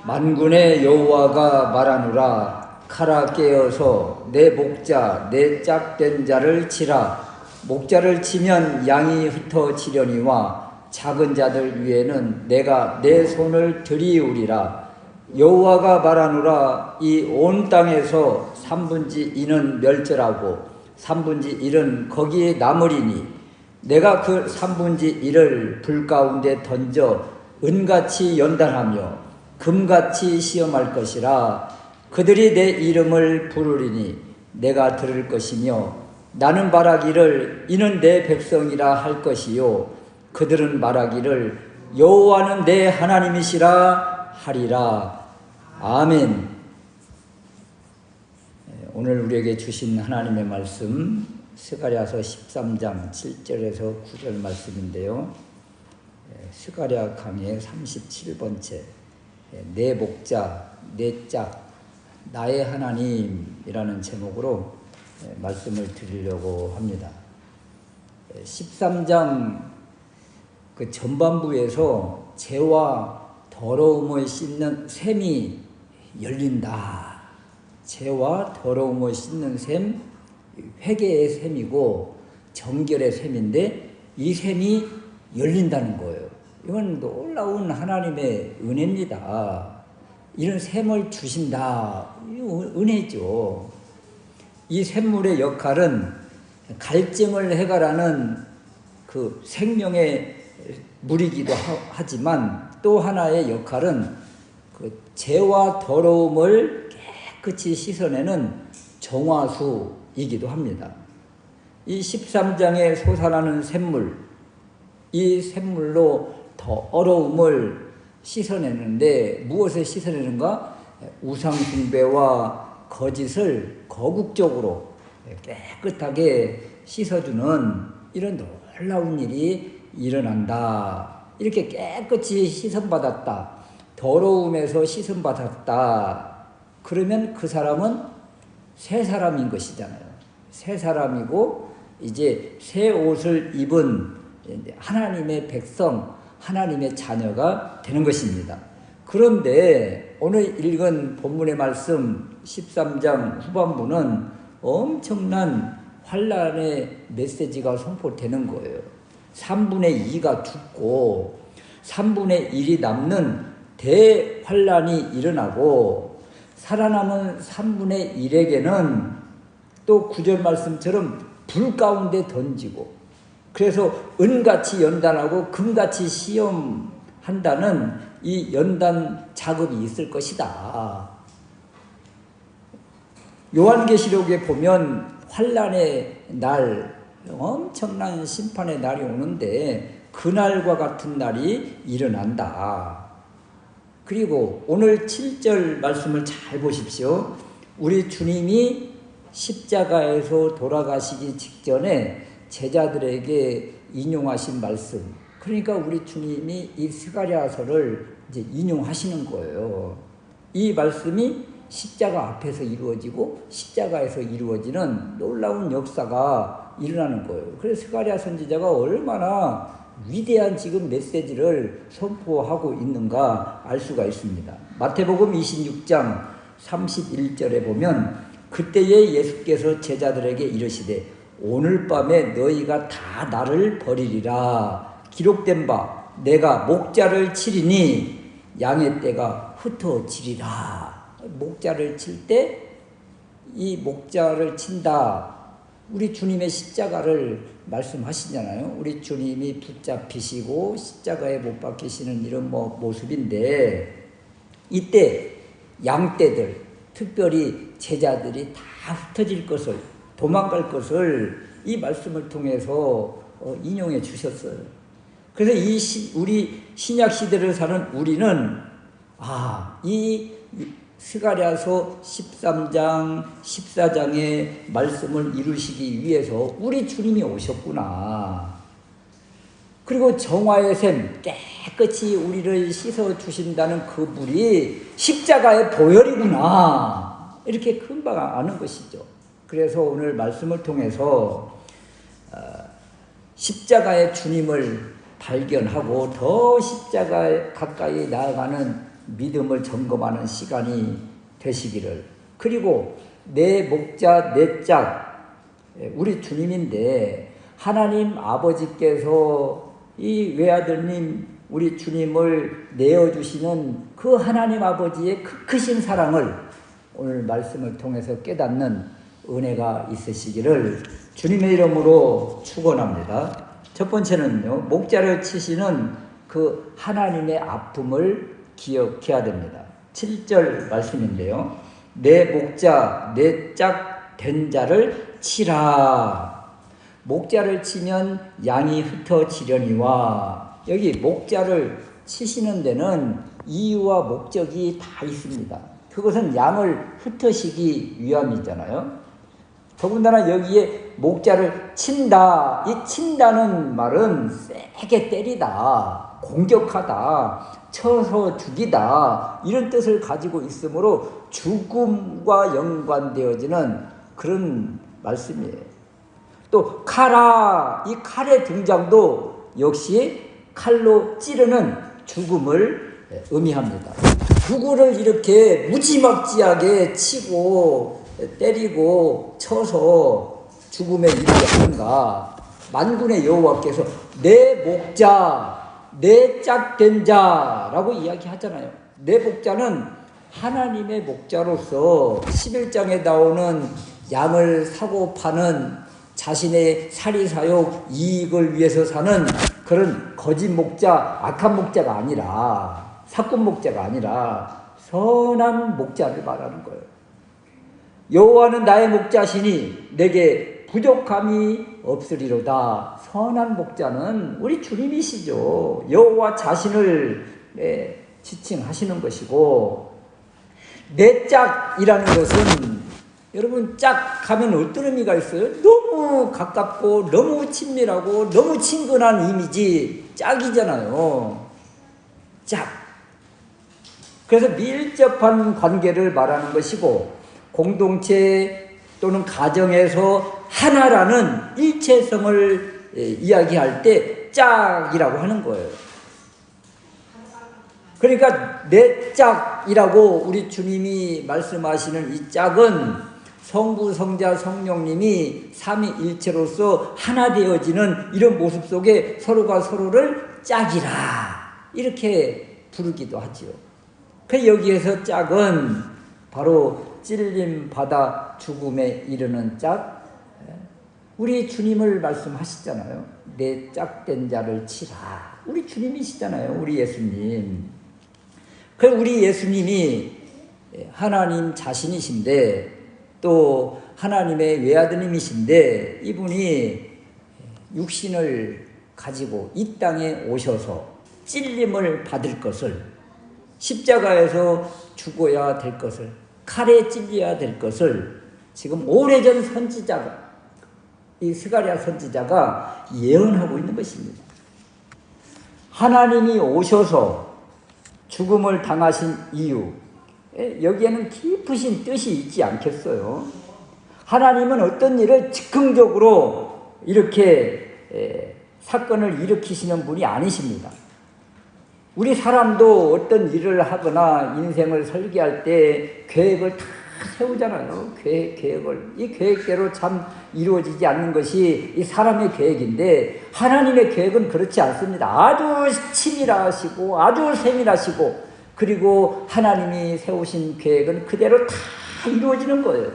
만군의 여호와가 말하노라. 칼아 깨어서 내 목자 내 짝된 자를 치라. 목자를 치면 양이 흩어지려니와 작은 자들 위에는 내가 내 손을 들이우리라. 여호와가 말하노라. 이 온 땅에서 3분의 2는 멸절하고 3분의 1은 거기에 남으리니 내가 그 3분의 1을 불 가운데 던져 은같이 연단하며 금같이 시험할 것이라. 그들이 내 이름을 부르리니 내가 들을 것이며 나는 말하기를 이는 내 백성이라 할 것이요 그들은 말하기를 여호와는 내 하나님이시라 하리라. 아멘. 오늘 우리에게 주신 하나님의 말씀 스가랴서 13장 7절에서 9절 말씀인데요. 스가랴 강의 37번째 내 목자 내 짝 나의 하나님이라는 제목으로 말씀을 드리려고 합니다. 13장 그 전반부에서 죄와 더러움을 씻는 샘이 열린다. 죄와 더러움을 씻는 샘, 회개의 샘이고 정결의 샘인데 이 샘이 열린다는 거예요. 이건 놀라운 하나님의 은혜입니다. 이런 샘을 주신다. 은혜죠. 이 샘물의 역할은 갈증을 해결하는 그 생명의 물이기도 하지만 또 하나의 역할은 그 죄와 더러움을 깨끗이 씻어내는 정화수이기도 합니다. 이 13장에 솟아나는 샘물, 이 샘물로 더러움을 씻어내는데 무엇을 씻어내는가? 우상 숭배와 거짓을 거국적으로 깨끗하게 씻어주는 이런 놀라운 일이 일어난다. 이렇게 깨끗이 씻음받았다. 더러움에서 씻음받았다. 그러면 그 사람은 새 사람인 것이잖아요. 새 사람이고 이제 새 옷을 입은 하나님의 백성, 하나님의 자녀가 되는 것입니다. 그런데 오늘 읽은 본문의 말씀 13장 후반부는 엄청난 환란의 메시지가 선포되는 거예요. 3분의 2가 죽고 3분의 1이 남는 대환란이 일어나고 살아남은 3분의 1에게는 또 9절 말씀처럼 불 가운데 던지고 그래서 은같이 연단하고 금같이 시험한다는 이 연단 작업이 있을 것이다. 요한계시록에 보면 환란의 날, 엄청난 심판의 날이 오는데 그날과 같은 날이 일어난다. 그리고 오늘 7절 말씀을 잘 보십시오. 우리 주님이 십자가에서 돌아가시기 직전에 제자들에게 인용하신 말씀. 그러니까 우리 주님이 이 스가랴서를 이제 인용하시는 거예요. 이 말씀이 십자가 앞에서 이루어지고 십자가에서 이루어지는 놀라운 역사가 일어나는 거예요. 그래서 스가랴 선지자가 얼마나 위대한 지금 메시지를 선포하고 있는가 알 수가 있습니다. 마태복음 26장 31절에 보면 그때에 예수께서 제자들에게 이르시되 오늘 밤에 너희가 다 나를 버리리라. 기록된 바 내가 목자를 치리니 양의 떼가 흩어지리라. 목자를 칠 때 이 목자를 친다. 우리 주님의 십자가를 말씀하시잖아요. 우리 주님이 붙잡히시고 십자가에 못 박히시는 이런 모습인데 이때 양떼들 특별히 제자들이 다 흩어질 것을 도망갈 것을 이 말씀을 통해서 인용해 주셨어요. 그래서 우리 신약 시대를 사는 우리는 이 스가랴서 13장 14장의 말씀을 이루시기 위해서 우리 주님이 오셨구나. 그리고 정화의 샘 깨끗이 우리를 씻어주신다는 그 불이 십자가의 보혈이구나. 이렇게 금방 아는 것이죠. 그래서 오늘 말씀을 통해서 십자가의 주님을 발견하고 더 십자가에 가까이 나아가는 믿음을 점검하는 시간이 되시기를. 그리고 내 목자 내 짝, 우리 주님인데 하나님 아버지께서 이 외아들님 우리 주님을 내어주시는 그 하나님 아버지의 크신 사랑을 오늘 말씀을 통해서 깨닫는 은혜가 있으시기를 주님의 이름으로 축원합니다. 첫 번째는요, 목자를 치시는 그 하나님의 아픔을 기억해야 됩니다. 7절 말씀인데요. 내 목자 내 짝 된 자를 치라. 목자를 치면 양이 흩어지려니와. 여기 목자를 치시는 데는 이유와 목적이 다 있습니다. 그것은 양을 흩으시기 위함이잖아요. 더군다나 여기에 목자를 친다. 이 친다는 말은 세게 때리다, 공격하다, 쳐서 죽이다, 이런 뜻을 가지고 있으므로 죽음과 연관되어지는 그런 말씀이에요. 또 카라, 이 칼의 등장도 역시 칼로 찌르는 죽음을 의미합니다. 누구를 이렇게 무지막지하게 치고 때리고 쳐서 죽음에 이르게 하는가? 만군의 여호와께서 내 목자 내 짝된 자라고 이야기하잖아요. 내 목자는 하나님의 목자로서 11장에 나오는 양을 사고 파는, 자신의 사리사욕 이익을 위해서 사는 그런 거짓 목자, 악한 목자가 아니라, 사꾼 목자가 아니라 선한 목자를 말하는 거예요. 여호와는 나의 목자시니 내게 부족함이 없으리로다. 선한 목자는 우리 주님이시죠. 여호와 자신을 지칭하시는 것이고, 내 짝이라는 것은 여러분 짝 하면 어떤 의미가 있어요? 너무 가깝고 너무 친밀하고 너무 친근한 이미지, 짝이잖아요. 짝. 그래서 밀접한 관계를 말하는 것이고, 공동체 또는 가정에서 하나라는 일체성을 이야기할 때 짝이라고 하는 거예요. 그러니까 내 짝이라고 우리 주님이 말씀하시는 이 짝은 성부, 성자, 성령님이 삼위일체로서 하나 되어지는 이런 모습 속에 서로가 서로를 짝이라 이렇게 부르기도 하지요. 그 여기에서 짝은 바로 찔림 받아 죽음에 이르는 짝, 우리 주님을 말씀하시잖아요. 내 짝된 자를 치라. 우리 주님이시잖아요. 우리 예수님. 그 우리 예수님이 하나님 자신이신데 또 하나님의 외아드님이신데, 이분이 육신을 가지고 이 땅에 오셔서 찔림을 받을 것을, 십자가에서 죽어야 될 것을, 칼에 찔려야 될 것을 지금 오래전 선지자가, 이 스가랴 선지자가 예언하고 있는 것입니다. 하나님이 오셔서 죽음을 당하신 이유, 여기에는 깊으신 뜻이 있지 않겠어요? 하나님은 어떤 일을 즉흥적으로 이렇게 사건을 일으키시는 분이 아니십니다. 우리 사람도 어떤 일을 하거나 인생을 설계할 때 계획을 다 세우잖아요. 계획을. 이 계획대로 참 이루어지지 않는 것이 이 사람의 계획인데, 하나님의 계획은 그렇지 않습니다. 아주 치밀하시고 아주 세밀하시고, 그리고 하나님이 세우신 계획은 그대로 다 이루어지는 거예요.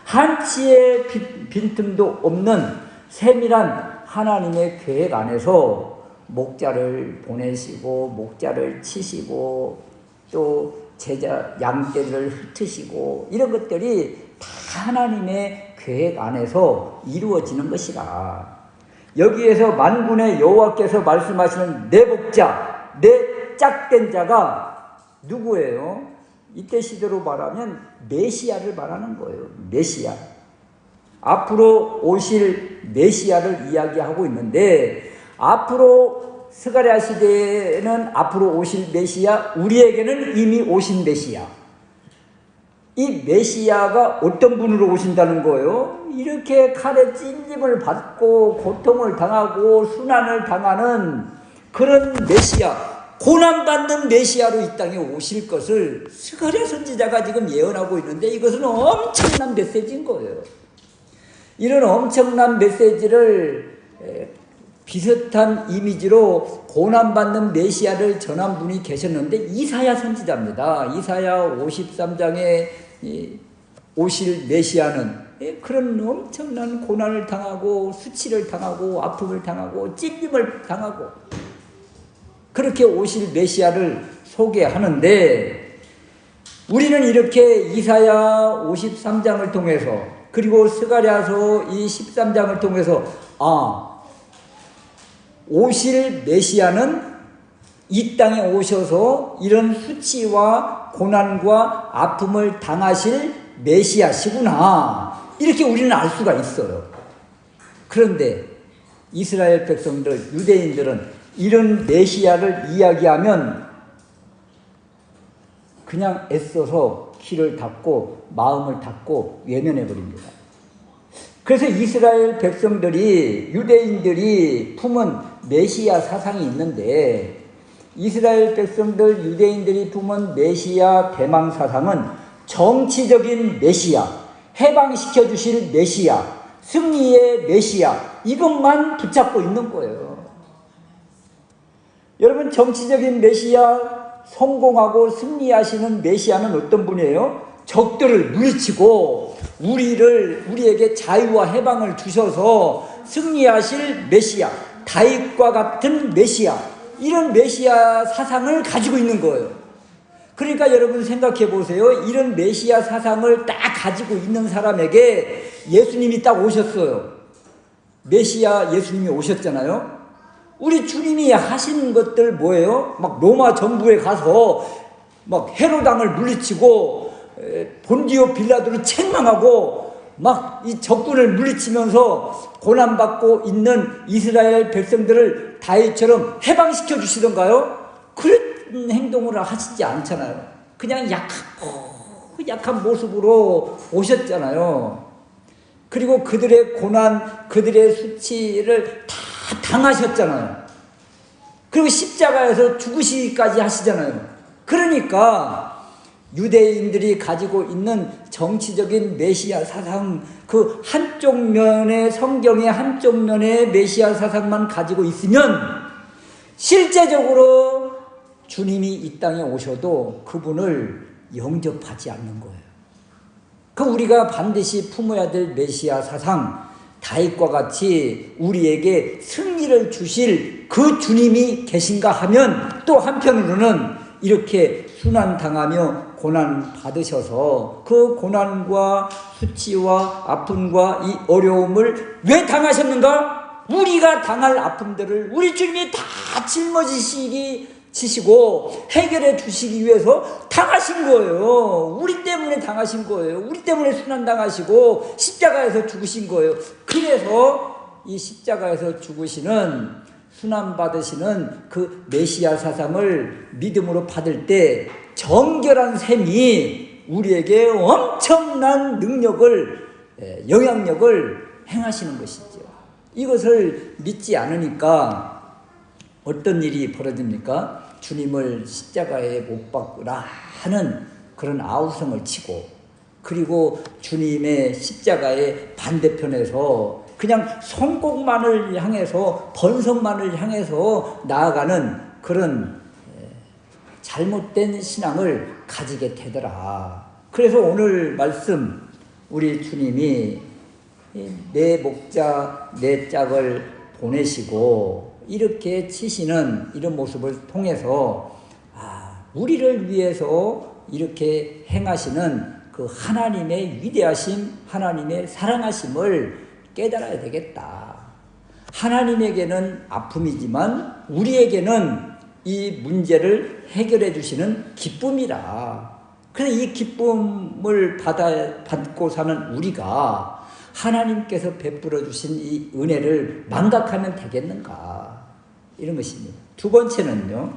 한치의 빈틈도 없는 세밀한 하나님의 계획 안에서 목자를 보내시고 목자를 치시고 또 제자 양떼를 흩으시고, 이런 것들이 다 하나님의 계획 안에서 이루어지는 것이라. 여기에서 만군의 여호와께서 말씀하시는 내 목자, 내 짝된 자가 누구예요? 이때 시대로 말하면 메시아를 말하는 거예요. 메시아. 앞으로 오실 메시아를 이야기하고 있는데, 앞으로 스가랴 시대에는 앞으로 오실 메시아, 우리에게는 이미 오신 메시아. 이 메시아가 어떤 분으로 오신다는 거예요? 이렇게 칼에 찔림을 받고 고통을 당하고 순환을 당하는 그런 메시아, 고난받는 메시아로 이 땅에 오실 것을 스가랴 선지자가 지금 예언하고 있는데 이것은 엄청난 메시지인 거예요. 이런 엄청난 메시지를 비슷한 이미지로 고난받는 메시아를 전한 분이 계셨는데 이사야 선지자입니다. 이사야 53장에 오실 메시아는 그런 엄청난 고난을 당하고 수치를 당하고 아픔을 당하고 찔림을 당하고 그렇게 오실 메시아를 소개하는데 우리는 이렇게 이사야 53장을 통해서 그리고 스가랴서 이 13장을 통해서 오실 메시아는 이 땅에 오셔서 이런 수치와 고난과 아픔을 당하실 메시아시구나 이렇게 우리는 알 수가 있어요. 그런데 이스라엘 백성들, 유대인들은 이런 메시아를 이야기하면 그냥 애써서 귀를 닫고 마음을 닫고 외면해 버립니다. 그래서 이스라엘 백성들이 유대인들이 품은 메시아 사상이 있는데 이스라엘 백성들 유대인들이 품은 메시아 대망 사상은 정치적인 메시아, 해방시켜 주실 메시아, 승리의 메시아 이것만 붙잡고 있는 거예요. 여러분 정치적인 메시아 성공하고 승리하시는 메시아는 어떤 분이에요? 적들을 물리치고 우리에게 자유와 해방을 주셔서 승리하실 메시아, 다윗과 같은 메시아 이런 메시아 사상을 가지고 있는 거예요. 그러니까 여러분 생각해 보세요. 이런 메시아 사상을 딱 가지고 있는 사람에게 예수님이 딱 오셨어요. 메시아 예수님이 오셨잖아요. 우리 주님이 하신 것들 뭐예요? 막 로마 정부에 가서 막 헤로당을 물리치고 본디오 빌라도를 책망하고 막 이 적군을 물리치면서 고난받고 있는 이스라엘 백성들을 다윗처럼 해방시켜 주시던가요? 그런 행동을 하시지 않잖아요. 그냥 약한 모습으로 오셨잖아요. 그리고 그들의 고난, 그들의 수치를 다 당하셨잖아요. 그리고 십자가에서 죽으시기까지 하시잖아요. 그러니까 유대인들이 가지고 있는 정치적인 메시아 사상, 그 한쪽 면의 성경의 한쪽 면의 메시아 사상만 가지고 있으면 실제적으로 주님이 이 땅에 오셔도 그분을 영접하지 않는 거예요. 그 우리가 반드시 품어야 될 메시아 사상, 다윗과 같이 우리에게 승리를 주실 그 주님이 계신가 하면 또 한편으로는 이렇게 순환당하며 고난 받으셔서 그 고난과 수치와 아픔과 이 어려움을 왜 당하셨는가? 우리가 당할 아픔들을 우리 주님이 다 짊어지시고 해결해 주시기 위해서 당하신 거예요. 우리 때문에 당하신 거예요. 우리 때문에 순환당하시고 십자가에서 죽으신 거예요. 그래서 이 십자가에서 죽으시는 순환받으시는 그 메시아 사상을 믿음으로 받을 때 정결한 셈이 우리에게 엄청난 능력을, 영향력을 행하시는 것이죠. 이것을 믿지 않으니까 어떤 일이 벌어집니까? 주님을 십자가에 못 박으라 하는 그런 아우성을 치고 그리고 주님의 십자가의 반대편에서 그냥 성공만을 향해서 번성만을 향해서 나아가는 그런 잘못된 신앙을 가지게 되더라. 그래서 오늘 말씀 우리 주님이 내 목자 내 짝을 보내시고 이렇게 치시는 이런 모습을 통해서 우리를 위해서 이렇게 행하시는 그 하나님의 위대하심, 하나님의 사랑하심을 깨달아야 되겠다. 하나님에게는 아픔이지만 우리에게는 이 문제를 해결해 주시는 기쁨이라. 그래서 이 기쁨을 받고 사는 우리가 하나님께서 베풀어 주신 이 은혜를 망각하면 되겠는가? 이런 것입니다. 두 번째는요.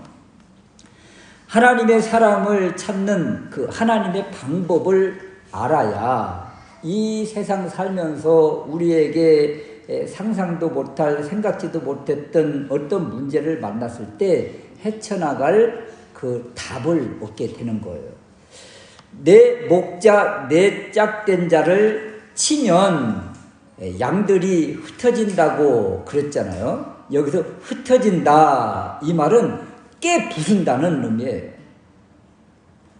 하나님의 사랑을 찾는 그 하나님의 방법을 알아야 이 세상 살면서 우리에게 상상도 못할 생각지도 못했던 어떤 문제를 만났을 때 헤쳐나갈 그 답을 얻게 되는 거예요. 내 목자, 내 짝된 자를 치면 양들이 흩어진다고 그랬잖아요. 여기서 흩어진다 이 말은 깨부순다는 의미예요.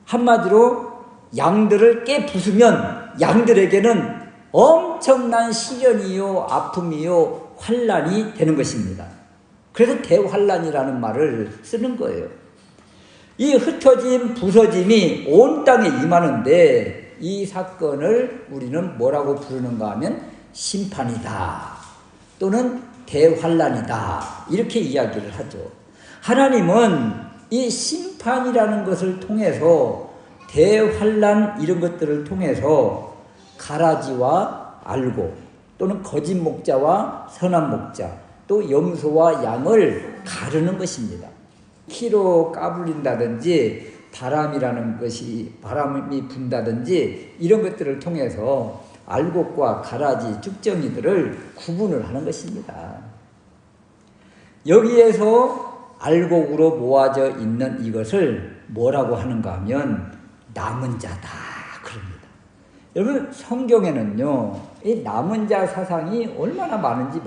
한마디로 양들을 깨부수면 양들에게는 엄청난 시련이요 아픔이요 환난이 되는 것입니다. 그래서 대환난이라는 말을 쓰는 거예요. 이 흩어짐, 부서짐이 온 땅에 임하는데 이 사건을 우리는 뭐라고 부르는가 하면 심판이다 또는 대환난이다 이렇게 이야기를 하죠. 하나님은 이 심판이라는 것을 통해서 대환난 이런 것들을 통해서 가라지와 알곡 또는 거짓 목자와 선한 목자 또 염소와 양을 가르는 것입니다. 키로 까불린다든지 바람이라는 것이 바람이 분다든지 이런 것들을 통해서 알곡과 가라지 쭉정이들을 구분을 하는 것입니다. 여기에서 알곡으로 모아져 있는 이것을 뭐라고 하는가 하면 남은 자다 그럽니다. 여러분 성경에는요 이 남은 자 사상이 얼마나 많은지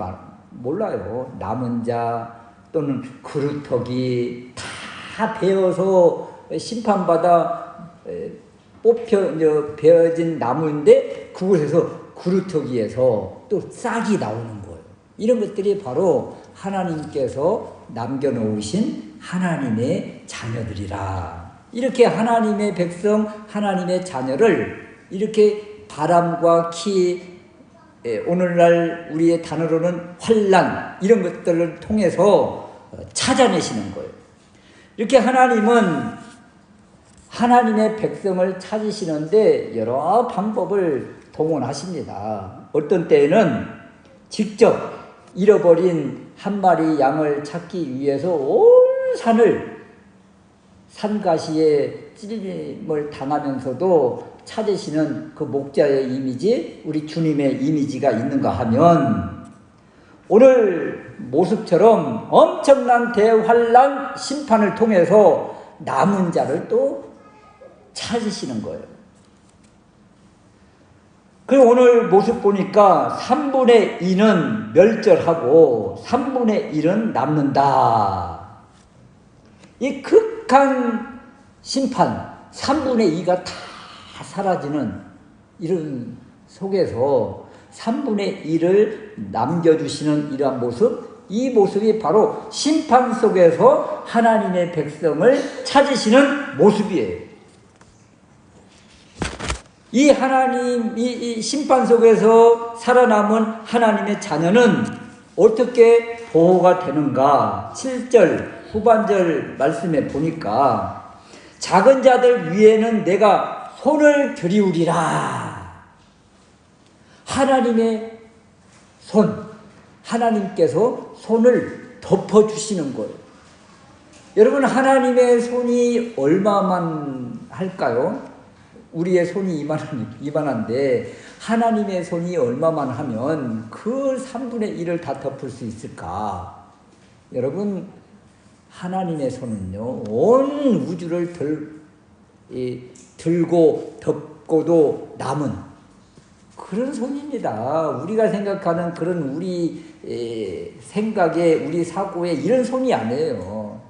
몰라요. 남은 자 또는 그루터기 다 베어서 심판받아 베어진 나무인데 그곳에서 그루터기에서 또 싹이 나오는 거예요. 이런 것들이 바로 하나님께서 남겨놓으신 하나님의 자녀들이라. 이렇게 하나님의 백성, 하나님의 자녀를 이렇게 바람과 키, 오늘날 우리의 단어로는 환난 이런 것들을 통해서 찾아내시는 거예요. 이렇게 하나님은 하나님의 백성을 찾으시는데 여러 방법을 동원하십니다. 어떤 때에는 직접 잃어버린 한 마리 양을 찾기 위해서 온 산을 산가시에 찔림을 당하면서도 찾으시는 그 목자의 이미지, 우리 주님의 이미지가 있는가 하면 오늘 모습처럼 엄청난 대환난 심판을 통해서 남은 자를 또 찾으시는 거예요. 그리고 오늘 모습 보니까 3분의 2는 멸절하고 3분의 1은 남는다. 이 극한 심판 3분의 2가 다 사라지는 이런 속에서 3분의 1을 남겨주시는 이러한 모습, 이 모습이 바로 심판 속에서 하나님의 백성을 찾으시는 모습이에요. 이 하나님, 이 심판 속에서 살아남은 하나님의 자녀는 어떻게 보호가 되는가? 7절 후반절 말씀에 보니까 작은 자들 위에는 내가 손을 들이우리라. 하나님의 손, 하나님께서 손을 덮어주시는 거예요. 여러분 하나님의 손이 얼마만 할까요? 우리의 손이 이만한데 하나님의 손이 얼마만 하면 그 3분의 1을 다 덮을 수 있을까? 여러분 하나님의 손은요 온 우주를 들고 덮고도 남은 그런 손입니다. 우리가 생각하는 그런 우리 생각에 우리 사고에 이런 손이 아니에요.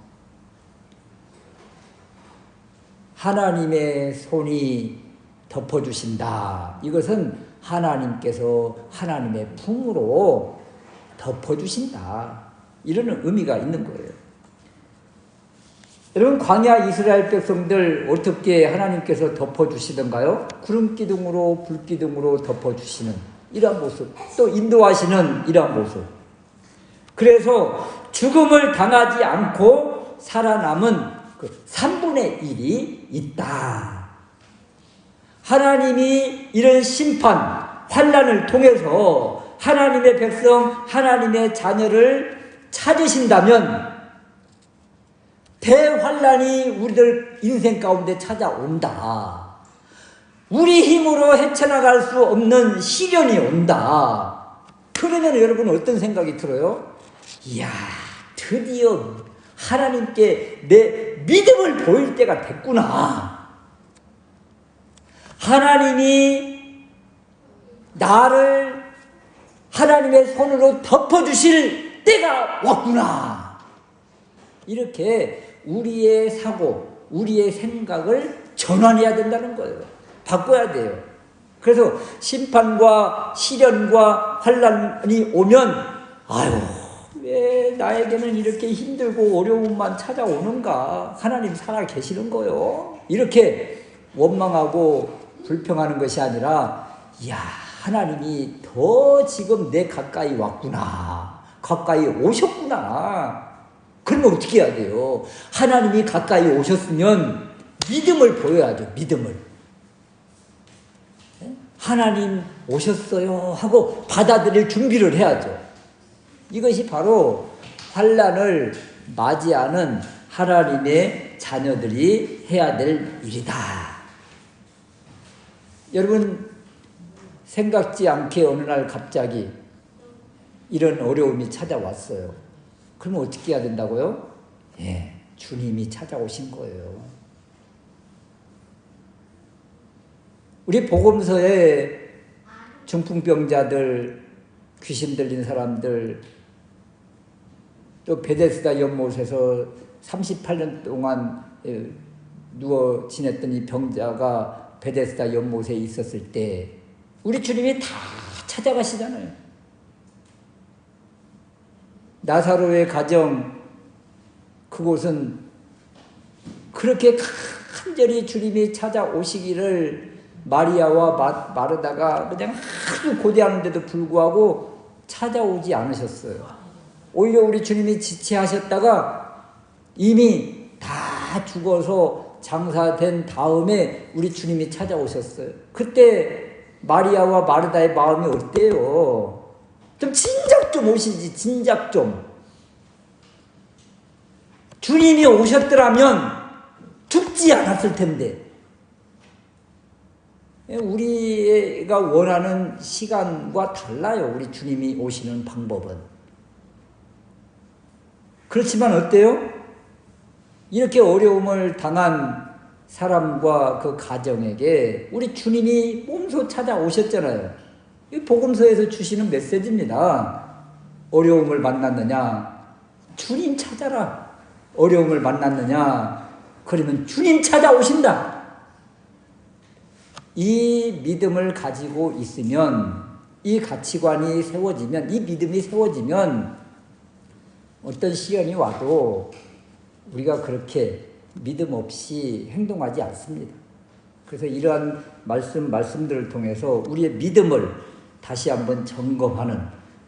하나님의 손이 덮어주신다. 이것은 하나님께서 하나님의 품으로 덮어주신다. 이런 의미가 있는 거예요. 여러분 광야 이스라엘 백성들 어떻게 하나님께서 덮어주시던가요? 구름기둥으로 불기둥으로 덮어주시는 이러한 모습, 또 인도하시는 이러한 모습. 그래서 죽음을 당하지 않고 살아남은 그 3분의 1이 있다. 하나님이 이런 심판, 환난을 통해서 하나님의 백성, 하나님의 자녀를 찾으신다면 대환난이 우리들 인생 가운데 찾아온다. 우리 힘으로 헤쳐나갈 수 없는 시련이 온다. 그러면 여러분 어떤 생각이 들어요? 이야, 드디어 하나님께 내 믿음을 보일 때가 됐구나. 하나님이 나를 하나님의 손으로 덮어주실 때가 왔구나. 이렇게 우리의 사고, 우리의 생각을 전환해야 된다는 거예요. 바꿔야 돼요. 그래서 심판과 시련과 환난이 오면 아유, 왜 나에게는 이렇게 힘들고 어려움만 찾아오는가? 하나님 살아 계시는 거요. 이렇게 원망하고 불평하는 것이 아니라 이야, 하나님이 더 지금 내 가까이 왔구나. 가까이 오셨구나. 그러면 어떻게 해야 돼요? 하나님이 가까이 오셨으면 믿음을 보여야죠. 믿음을. 하나님 오셨어요 하고 받아들일 준비를 해야죠. 이것이 바로 환난을 맞이하는 하나님의 자녀들이 해야 될 일이다. 여러분, 생각지 않게 어느 날 갑자기 이런 어려움이 찾아왔어요. 그러면 어떻게 해야 된다고요? 예, 주님이 찾아오신 거예요. 우리 복음서에 중풍병자들, 귀신 들린 사람들, 또 베데스다 연못에서 38년 동안 누워 지냈던 이 병자가 베데스다 연못에 있었을 때 우리 주님이 다 찾아가시잖아요. 나사로의 가정, 그곳은 그렇게 간절히 주님이 찾아오시기를 마리아와 마르다가 그냥 하도 고대하는데도 불구하고 찾아오지 않으셨어요. 오히려 우리 주님이 지체하셨다가 이미 다 죽어서 장사된 다음에 우리 주님이 찾아오셨어요. 그때 마리아와 마르다의 마음이 어때요? 좀 진작 좀 오시지, 진작 좀. 주님이 오셨더라면 죽지 않았을 텐데. 우리가 원하는 시간과 달라요. 우리 주님이 오시는 방법은. 그렇지만 어때요? 이렇게 어려움을 당한 사람과 그 가정에게 우리 주님이 몸소 찾아오셨잖아요. 이 복음서에서 주시는 메시지입니다. 어려움을 만났느냐? 주님 찾아라. 어려움을 만났느냐? 그러면 주님 찾아오신다. 이 믿음을 가지고 있으면, 이 가치관이 세워지면, 이 믿음이 세워지면 어떤 시련이 와도 우리가 그렇게 믿음 없이 행동하지 않습니다. 그래서 이러한 말씀들을 통해서 우리의 믿음을 다시 한번 점검하는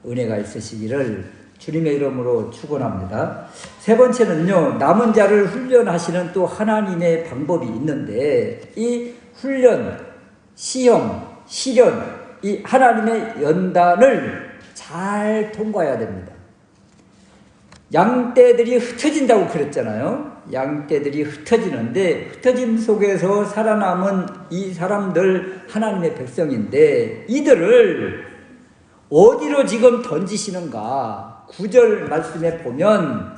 은혜가 있으시기를 주님의 이름으로 축원합니다. 세 번째는요, 남은 자를 훈련하시는 또 하나님의 방법이 있는데, 이 훈련, 시험, 시련, 이 하나님의 연단을 잘 통과해야 됩니다. 양떼들이 흩어진다고 그랬잖아요. 양떼들이 흩어지는데 흩어짐 속에서 살아남은 이 사람들 하나님의 백성인데 이들을 어디로 지금 던지시는가? 9절 말씀에 보면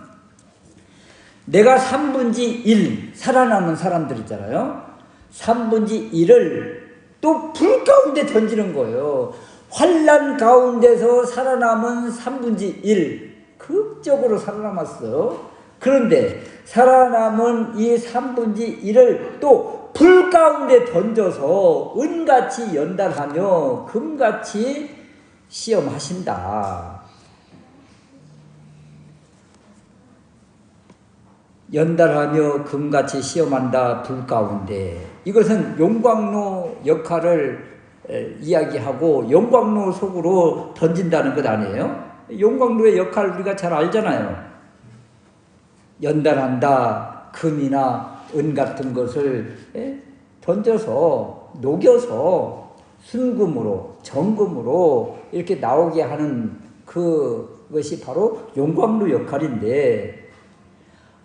내가 3분의 1 살아남은 사람들 있잖아요. 3분의 1을 또 불 가운데 던지는 거예요. 환난 가운데서 살아남은 3분의 1 극적으로 살아남았어요. 그런데 살아남은 이 3분의 1을 또 불 가운데 던져서 은같이 연단하며 금같이 시험하신다. 연단하며 금같이 시험한다. 불 가운데. 이것은 용광로 역할을 이야기하고 용광로 속으로 던진다는 것 아니에요? 용광로의 역할 우리가 잘 알잖아요. 연단한다. 금이나 은 같은 것을 던져서 녹여서 순금으로 정금으로 이렇게 나오게 하는 그것이 바로 용광로 역할인데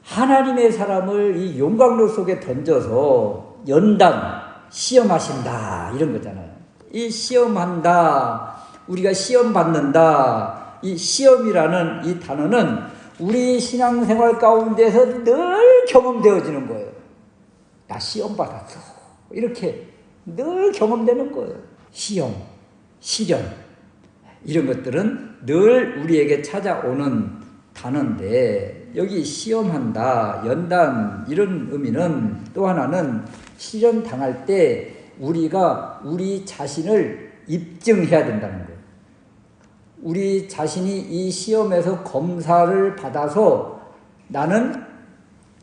하나님의 사람을 이 용광로 속에 던져서 연단, 시험하신다 이런 거잖아요. 이 시험한다, 우리가 시험받는다, 이 시험이라는 이 단어는 우리 신앙생활 가운데서 늘 경험되어지는 거예요. 나 시험 받았어. 이렇게 늘 경험되는 거예요. 시험, 시련 이런 것들은 늘 우리에게 찾아오는 단어인데 여기 시험한다, 연단 이런 의미는 또 하나는 시련 당할 때 우리가 우리 자신을 입증해야 된다는 거예요. 우리 자신이 이 시험에서 검사를 받아서 나는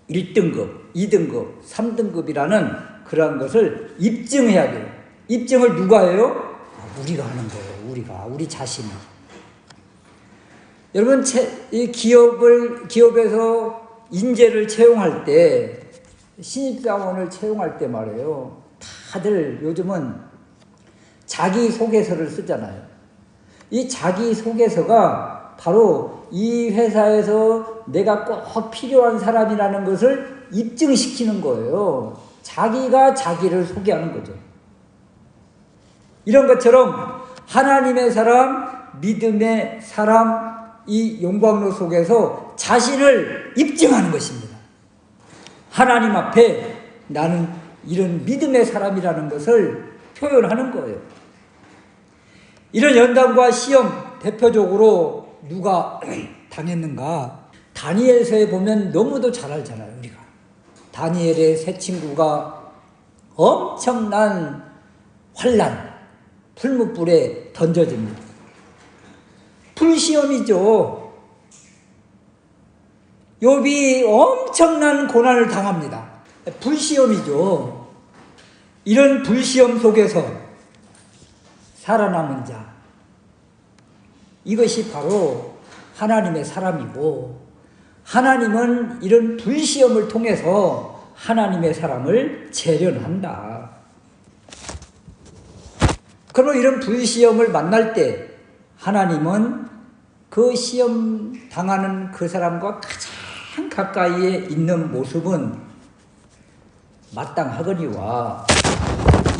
1등급, 2등급, 3등급이라는 그러한 것을 입증해야 돼요. 입증을 누가 해요? 우리가 하는 거예요. 우리 자신이. 여러분, 이 기업에서 인재를 채용할 때, 신입사원을 채용할 때 말이에요. 다들 요즘은 자기소개서를 쓰잖아요. 이 자기소개서가 바로 이 회사에서 내가 꼭 필요한 사람이라는 것을 입증시키는 거예요. 자기가 자기를 소개하는 거죠. 이런 것처럼 하나님의 사람, 믿음의 사람, 이 용광로 속에서 자신을 입증하는 것입니다. 하나님 앞에 나는 이런 믿음의 사람이라는 것을 표현하는 거예요. 이런 연단과 시험 대표적으로 누가 당했는가? 다니엘서에 보면 너무도 잘 알잖아요, 우리가. 다니엘의 세 친구가 엄청난 환난, 풀무불에 던져집니다. 불시험이죠. 욥이 엄청난 고난을 당합니다. 불시험이죠. 이런 불시험 속에서 살아남은 자, 이것이 바로 하나님의 사람이고, 하나님은 이런 불시험을 통해서 하나님의 사람을 재련한다. 그러면 이런 불시험을 만날 때 하나님은 그 시험 당하는 그 사람과 가장 가까이에 있는 모습은 마땅하거니와,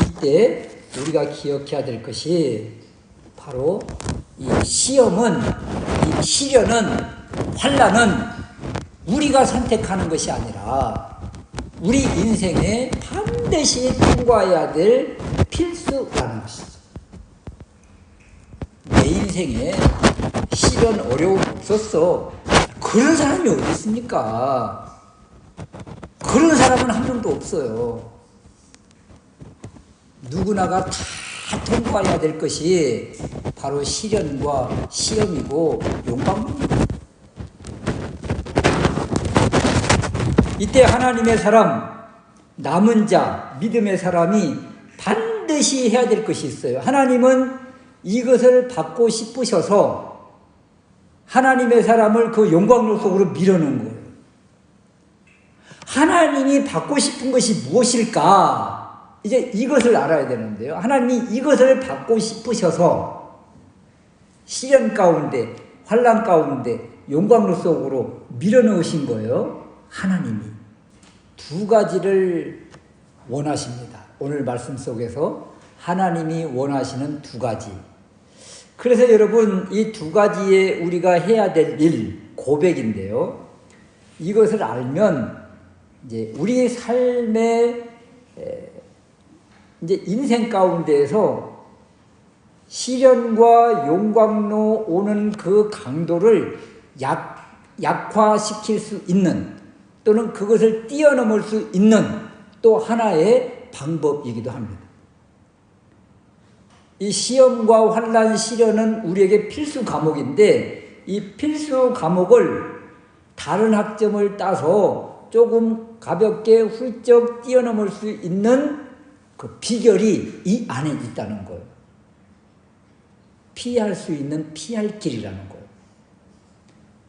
이때 우리가 기억해야 될 것이 바로 이 시험은, 이 시련은, 환난은 우리가 선택하는 것이 아니라 우리 인생에 반드시 통과해야 될 필수라는 것이죠. 내 인생에 시련, 어려움 없었어. 그런 사람이 어디 있습니까? 그런 사람은 한 명도 없어요. 누구나가 다 통과해야 될 것이 바로 시련과 시험이고 용광로입니다. 이때 하나님의 사람, 남은 자, 믿음의 사람이 반드시 해야 될 것이 있어요. 하나님은 이것을 받고 싶으셔서 하나님의 사람을 그 용광로 속으로 밀어넣은 거예요. 하나님이 받고 싶은 것이 무엇일까? 이제 이것을 알아야 되는데요. 하나님이 이것을 받고 싶으셔서 시련 가운데, 환난 가운데 용광로 속으로 밀어넣으신 거예요. 하나님이 두 가지를 원하십니다. 오늘 말씀 속에서 하나님이 원하시는 두 가지. 그래서 여러분, 이 두 가지에 우리가 해야 될 일, 고백인데요. 이것을 알면 이제 우리 삶의 이제 인생 가운데에서 시련과 용광로 오는 그 강도를 약화시킬 수 있는, 또는 그것을 뛰어넘을 수 있는 또 하나의 방법이기도 합니다. 이 시험과 환난, 시련은 우리에게 필수 과목인데, 이 필수 과목을 다른 학점을 따서 조금 가볍게 훌쩍 뛰어넘을 수 있는 그 비결이 이 안에 있다는 거예요. 피할 수 있는 피할 길이라는 거예요.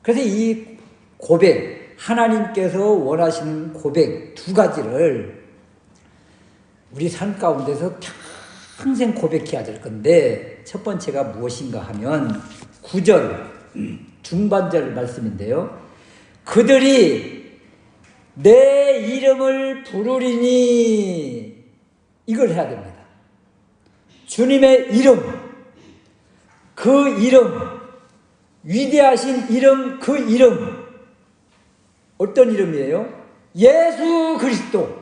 그래서 이 고백, 하나님께서 원하시는 고백 두 가지를 우리 삶 가운데서 평생 고백해야 될 건데, 첫 번째가 무엇인가 하면 9절 중반절 말씀인데요. 그들이 내 이름을 부르리니, 이걸 해야 됩니다. 주님의 이름, 그 이름, 위대하신 이름, 그 이름, 어떤 이름이에요? 예수 그리스도.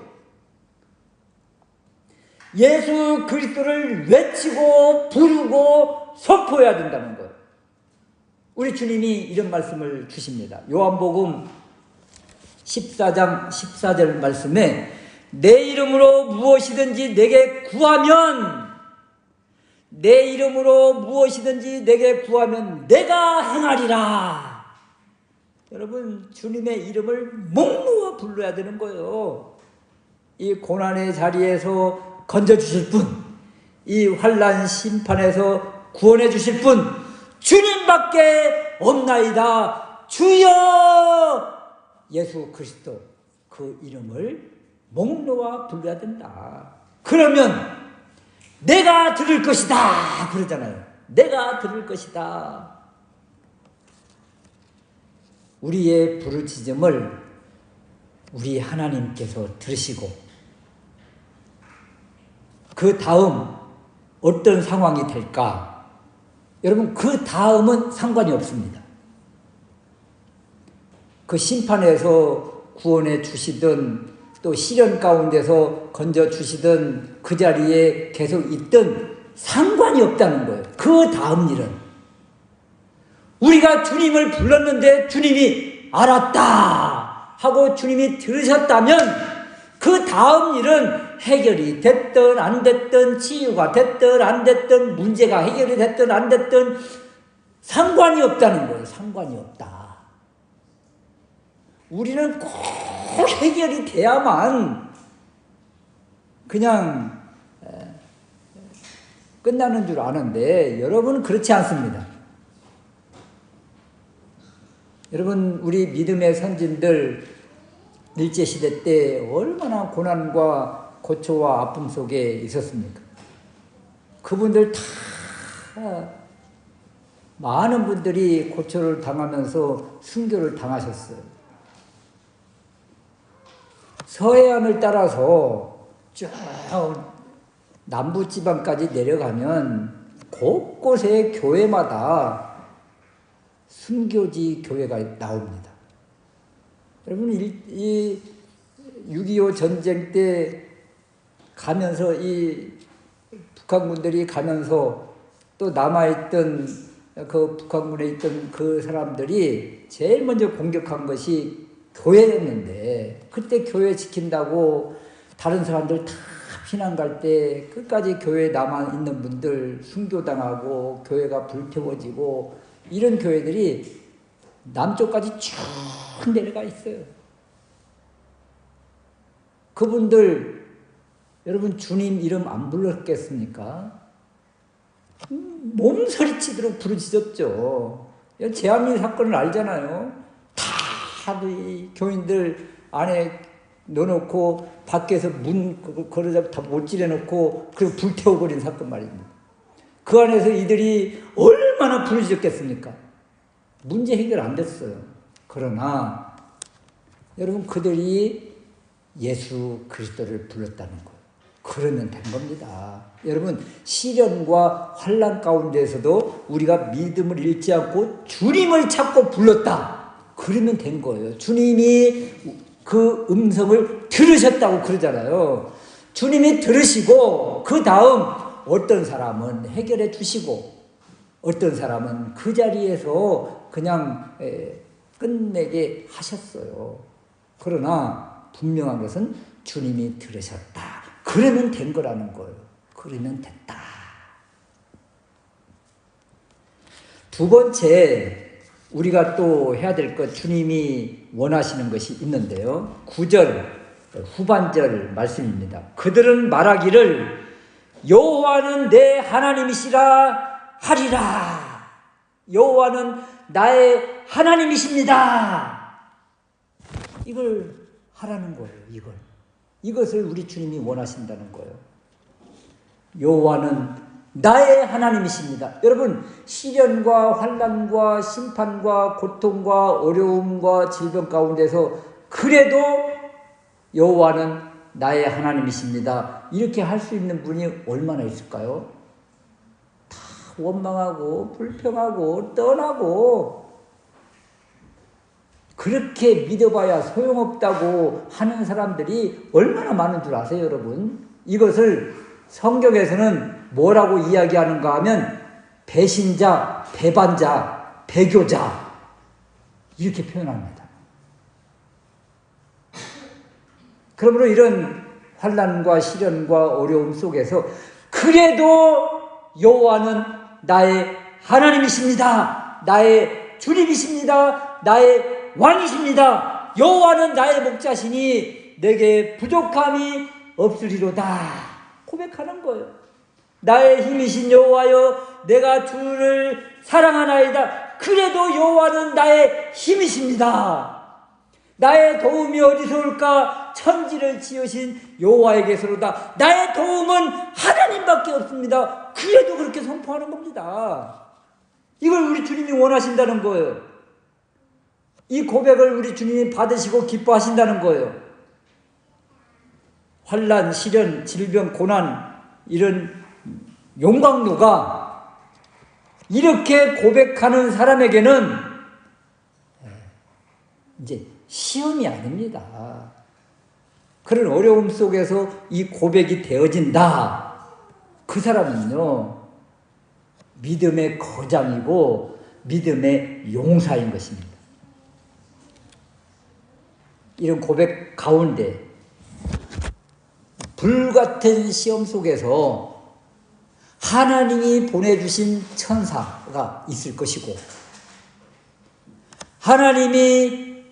예수 그리스도를 외치고 부르고 선포해야 된다는 거예요. 우리 주님이 이런 말씀을 주십니다. 요한복음 14장 14절 말씀에 내 이름으로 무엇이든지 내게 구하면, 내 이름으로 무엇이든지 내게 구하면 내가 행하리라. 여러분, 주님의 이름을 목 놓아 불러야 되는 거예요. 이 고난의 자리에서 건져주실 분, 이 환난 심판에서 구원해 주실 분, 주님밖에 없나이다. 주여 예수 그리스도, 그 이름을 목 놓아 불러야 된다. 그러면 내가 들을 것이다 그러잖아요. 내가 들을 것이다. 우리의 부르짖음을 우리 하나님께서 들으시고 그 다음 어떤 상황이 될까? 여러분, 그 다음은 상관이 없습니다. 그 심판에서 구원해 주시든 또 시련 가운데서 건져 주시든 그 자리에 계속 있든 상관이 없다는 거예요. 그 다음 일은 우리가 주님을 불렀는데 주님이 알았다 하고 주님이 들으셨다면 그 다음 일은 해결이 됐든 안 됐든, 치유가 됐든 안 됐든, 문제가 해결이 됐든 안 됐든 상관이 없다는 거예요. 상관이 없다. 우리는 꼭 해결이 돼야만 그냥 끝나는 줄 아는데 여러분은 그렇지 않습니다. 여러분, 우리 믿음의 선진들 일제시대 때 얼마나 고난과 고초와 아픔 속에 있었습니까? 그분들 다 많은 분들이 고초를 당하면서 순교를 당하셨어요. 서해안을 따라서 쭉 남부지방까지 내려가면 곳곳에 교회마다 순교지 교회가 나옵니다. 여러분, 이 6.25 전쟁 때 가면서 이 북한군들이 가면서 또 남아있던 그 북한군에 있던 그 사람들이 제일 먼저 공격한 것이 교회였는데, 그때 교회 지킨다고 다른 사람들 다 피난 갈 때 끝까지 교회에 남아있는 분들 순교당하고 교회가 불태워지고 이런 교회들이 남쪽까지 쭉 내려가 있어요. 그분들 여러분 주님 이름 안 불렀겠습니까? 몸서리치도록 부르짖었죠. 제한민 사건을 알잖아요. 다들 이 교인들 안에 넣어놓고 밖에서 문 걸어잡고 다 못질해 놓고 그리고 불태워버린 사건 말입니다. 그 안에서 이들이 얼마나 부르짖었겠습니까? 문제 해결 안 됐어요. 그러나 여러분, 그들이 예수 그리스도를 불렀다는 거예요. 그러면 된 겁니다. 여러분, 시련과 환난 가운데에서도 우리가 믿음을 잃지 않고 주님을 찾고 불렀다. 그러면 된 거예요. 주님이 그 음성을 들으셨다고 그러잖아요. 주님이 들으시고 그 다음 어떤 사람은 해결해 주시고 어떤 사람은 그 자리에서 그냥 끝내게 하셨어요. 그러나 분명한 것은 주님이 들으셨다. 그러면 된 거라는 거예요. 그러면 됐다. 두 번째, 우리가 또 해야 될 것, 주님이 원하시는 것이 있는데요. 9절 후반절 말씀입니다. 그들은 말하기를 여호와는 내 하나님이시라 하리라. 여호와는 나의 하나님이십니다. 이걸 하라는 거예요. 이것을 우리 주님이 원하신다는 거예요. 여호와는 나의 하나님이십니다. 여러분, 시련과 환난과 심판과 고통과 어려움과 질병 가운데서 그래도 여호와는 나의 하나님이십니다. 이렇게 할 수 있는 분이 얼마나 있을까요? 다 원망하고 불평하고 떠나고 그렇게 믿어봐야 소용없다고 하는 사람들이 얼마나 많은 줄 아세요, 여러분? 이것을 성경에서는 뭐라고 이야기하는가 하면 배신자, 배반자, 배교자 이렇게 표현합니다. 그러므로 이런 환난과 시련과 어려움 속에서 그래도 여호와는 나의 하나님이십니다. 나의 주님이십니다. 나의 왕이십니다. 여호와는 나의 목자시니 내게 부족함이 없으리로다. 고백하는 거예요. 나의 힘이신 여호와여, 내가 주를 사랑하나이다. 그래도 여호와는 나의 힘이십니다. 나의 도움이 어디서 올까? 천지를 지으신 여호와에게서로다. 나의 도움은 하나님밖에 없습니다. 그래도 그렇게 선포하는 겁니다. 이걸 우리 주님이 원하신다는 거예요. 이 고백을 우리 주님이 받으시고 기뻐하신다는 거예요. 환난, 시련, 질병, 고난 이런 용광로가 이렇게 고백하는 사람에게는 이제 시험이 아닙니다. 그런 어려움 속에서 이 고백이 되어진다. 그 사람은요, 믿음의 거장이고 믿음의 용사인 것입니다. 이런 고백 가운데 불같은 시험 속에서 하나님이 보내주신 천사가 있을 것이고 하나님이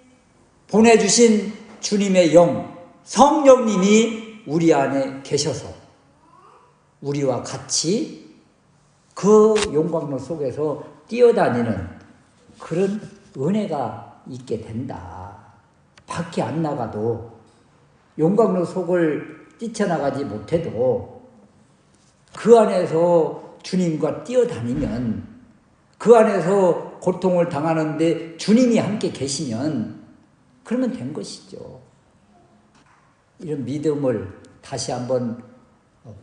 보내주신 주님의 영, 성령님이 우리 안에 계셔서 우리와 같이 그 용광로 속에서 뛰어다니는 그런 은혜가 있게 된다. 밖에 안 나가도 용광로 속을 뛰쳐나가지 못해도 그 안에서 주님과 뛰어다니면 그 안에서 고통을 당하는데 주님이 함께 계시면 그러면 된 것이죠. 이런 믿음을 다시 한번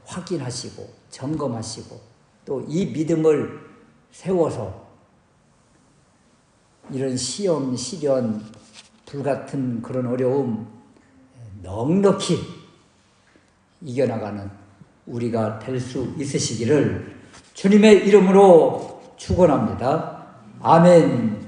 확인하시고 점검하시고 또 이 믿음을 세워서 이런 시험, 시련, 불같은 그런 어려움 넉넉히 이겨나가는 우리가 될 수 있으시기를 주님의 이름으로 축원합니다. 아멘.